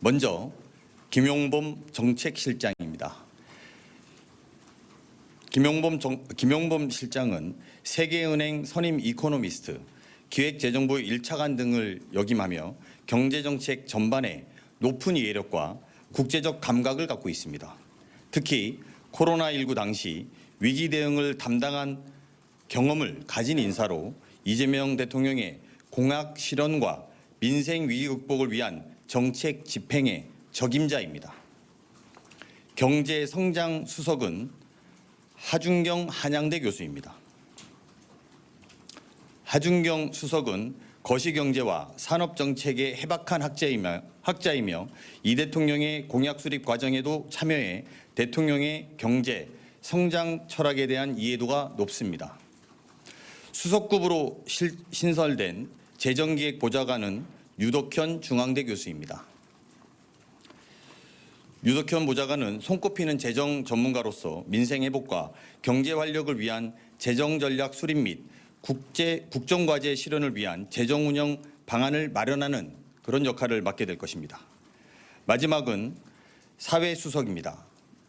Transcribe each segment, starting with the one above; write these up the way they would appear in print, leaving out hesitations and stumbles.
먼저 김용범 정책실장입니다. 김용범 실장은 세계은행 선임 이코노미스트, 기획재정부 1차관 등을 역임하며 경제정책 전반에 높은 이해력과 국제적 감각을 갖고 있습니다. 특히 코로나19 당시 위기 대응을 담당한 경험을 가진 인사로 이재명 대통령의 공약 실현과 민생 위기 극복을 위한 정책 집행의 적임자입니다. 경제성장 수석은 하준경 한양대 교수입니다. 하준경 수석은 거시경제와 산업정책의 해박한 학자이며 이 대통령의 공약 수립 과정에도 참여해 대통령의 경제, 성장 철학에 대한 이해도가 높습니다. 수석급으로 신설된 재정기획보좌관은 유덕현 중앙대 교수입니다. 유덕현 보좌관은 손꼽히는 재정 전문가로서 민생 회복과 경제 활력을 위한 재정 전략 수립 및 국정과제 실현을 위한 재정 운영 방안을 마련하는 그런 역할을 맡게 될 것입니다. 마지막은 사회수석입니다.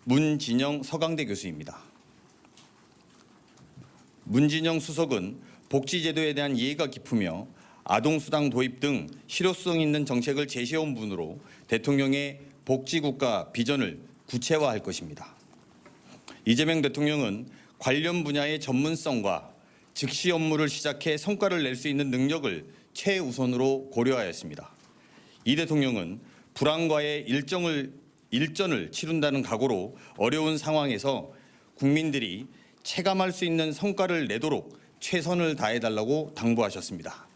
문진영 서강대 교수입니다. 문진영 수석은 복지제도에 대한 이해가 깊으며 아동수당 도입 등 실효성 있는 정책을 제시해온 분으로 대통령의 복지국가 비전을 구체화할 것입니다. 이재명 대통령은 관련 분야의 전문성과 즉시 업무를 시작해 성과를 낼 수 있는 능력을 최우선으로 고려하였습니다. 이 대통령은 불안과의 일전을 치른다는 각오로 어려운 상황에서 국민들이 체감할 수 있는 성과를 내도록 최선을 다해달라고 당부하셨습니다.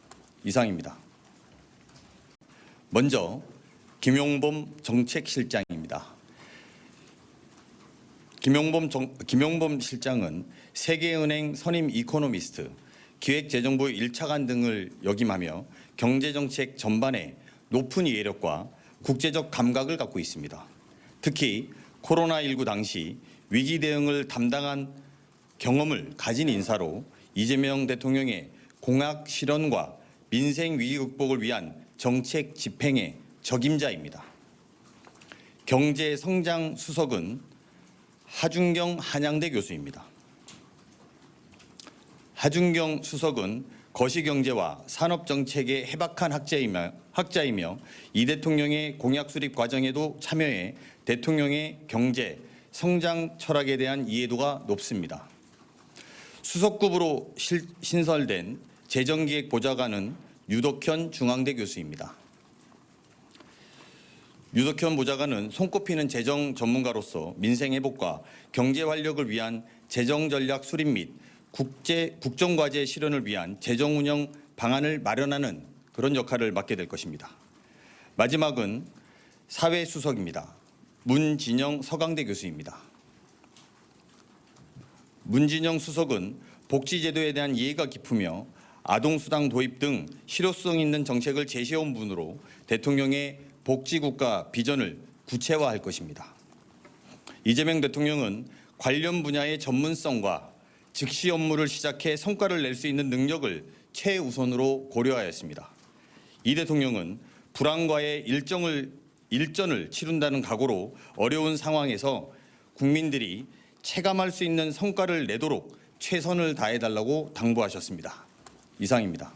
이상입니다. 먼저 김용범 정책실장입니다. 김용범 실장은 세계은행 선임 이코노미스트, 기획재정부 1차관 등을 역임하며 경제정책 전반에 높은 이해력과 국제적 감각을 갖고 있습니다. 특히 코로나19 당시 위기 대응을 담당한 경험을 가진 인사로 이재명 대통령의 공약 실현과 민생 위기 극복을 위한 정책 집행의 적임자입니다. 경제성장 수석은 하준경 한양대 교수입니다. 하준경 수석은 거시경제와 산업정책의 해박한 학자이며 이 대통령의 공약 수립 과정에도 참여해 대통령의 경제, 성장 철학에 대한 이해도가 높습니다. 수석급으로 신설된 재정기획보좌관은 유덕현 중앙대 교수입니다. 유덕현 보좌관은 손꼽히는 재정 전문가로서 민생 회복과 경제 활력을 위한 재정 전략 수립 및 국정과제 실현을 위한 재정 운영 방안을 마련하는 그런 역할을 맡게 될 것입니다. 마지막은 사회수석입니다. 문진영 서강대 교수입니다. 문진영 수석은 복지제도에 대한 이해가 깊으며 아동수당 도입 등 실효성 있는 정책을 제시해온 분으로 대통령의 복지국가 비전을 구체화할 것입니다. 이재명 대통령은 관련 분야의 전문성과 즉시 업무를 시작해 성과를 낼 수 있는 능력을 최우선으로 고려하였습니다. 이 대통령은 불안과의 일전을 치른다는 각오로 어려운 상황에서 국민들이 체감할 수 있는 성과를 내도록 최선을 다해달라고 당부하셨습니다. 이상입니다.